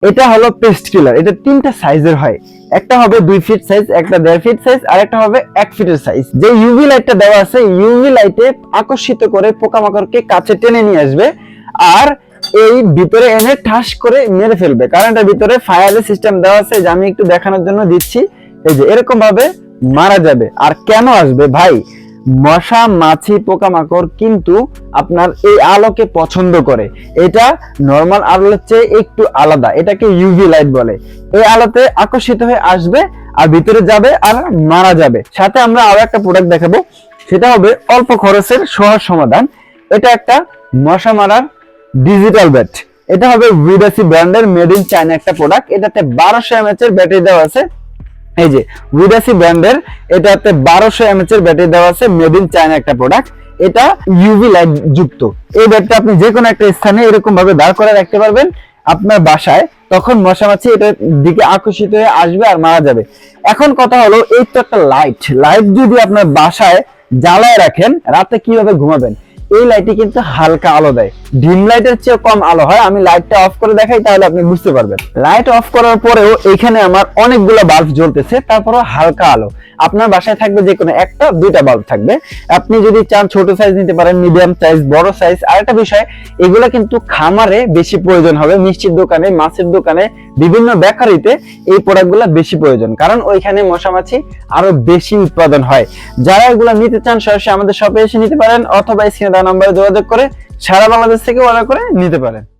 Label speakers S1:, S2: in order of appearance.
S1: এটা হলো পেস্ট কিলার। এটা তিনটা সাইজের হয়, একটা হবে 2 ফিট সাইজ, একটা 1.5 ফিট সাইজ, আর একটা হবে 1 ফিটের সাইজ। যে ইউভি লাইটটা দেওয়া আছে, ইউভি লাইটে আকর্ষিত করে পোকামাকড়কে কাছে টেনে নিয়ে আসবে আর এই ভিতরে এনে ঠাস করে মেরে ফেলবে। কারণ এটার ভিতরে ফায়ারের সিস্টেম দেওয়া আছে, যে আমি একটু দেখানোর জন্য দিচ্ছি। এই যে এরকম ভাবে মারা যাবে। আর কেন আসবে ভাই, মশা মাছি পোকামাকড় কিন্তু আপনার এই আলোকে পছন্দ করে। এটা নরমাল আলোর চেয়ে একটু আলাদা, এটাকে ইউভি লাইট বলে। এই আলোতে আকর্ষিত হয়ে আসবে আর ভিতরে যাবে আর মারা যাবে। সাথে আমরা আরো একটা প্রোডাক্ট দেখাবো, সেটা হবে অল্প খরচের সহজ সমাধান। এটা একটা মশা মারার ডিজিটাল ব্যাট। এটা হবে উইডাসি ব্র্যান্ডের মেড ইন চায়না একটা প্রোডাক্ট। এটাতে 1200 mAh এর ব্যাটারি দেওয়া আছে। এই যে উইডাসি ব্র্যান্ডের এটাতে 1200 mAh এর ব্যাটারি দেওয়া আছে, মেড ইন চায়না একটা প্রোডাক্ট। এটা ইউভি লাইট যুক্ত। এই ব্যাটটা আপনি যে কোনো একটা স্থানে এরকম ভাবে দাঁড় করে রাখতে পারবেন আপনার বাসায়, তখন মশা মাছি এটার দিকে আকর্ষিত হয়ে আসবে আর মারা যাবে। এখন কথা হলো, এই তো একটা লাইট, লাইট যদি আপনার বাসায় জ্বালায় রাখেন, রাতে কিভাবে ঘুমাবেন? এই লাইটটি কিন্তু হালকা আলো দেয়, ডিম লাইটের চেয়ে কম আলো হয়। আমি লাইটটা অফ করে দেখাই, তাহলে আপনি বুঝতে পারবেন। লাইট অফ করার পরেও এখানে আমার অনেকগুলো বাল্ব জ্বলতেছে, তারপরেও হালকা আলো। আপনার বাসায় থাকবে যে কোনো একটা দুইটা বাল্ব থাকবে। আপনি যদি চান ছোট সাইজ নিতে পারেন, মিডিয়াম সাইজ, বড় সাইজ। আরেকটা বিষয়, এগুলো কিন্তু খামারে বেশি প্রয়োজন হবে, মিষ্টির দোকানে, মাছের দোকানে, বিভিন্ন বেকারিতে এই প্রোডাক্টগুলো বেশি প্রয়োজন, কারণ ওইখানে মশামাছি আরো বেশি উৎপাদন হয়। যারা এগুলো নিতে চান সরাসরি আমাদের শপে এসে নিতে পারেন, অথবা স্ক্রিনে দেওয়া নম্বরে যোগাযোগ করে সারা বাংলাদেশ থেকে অর্ডার করে নিতে পারেন।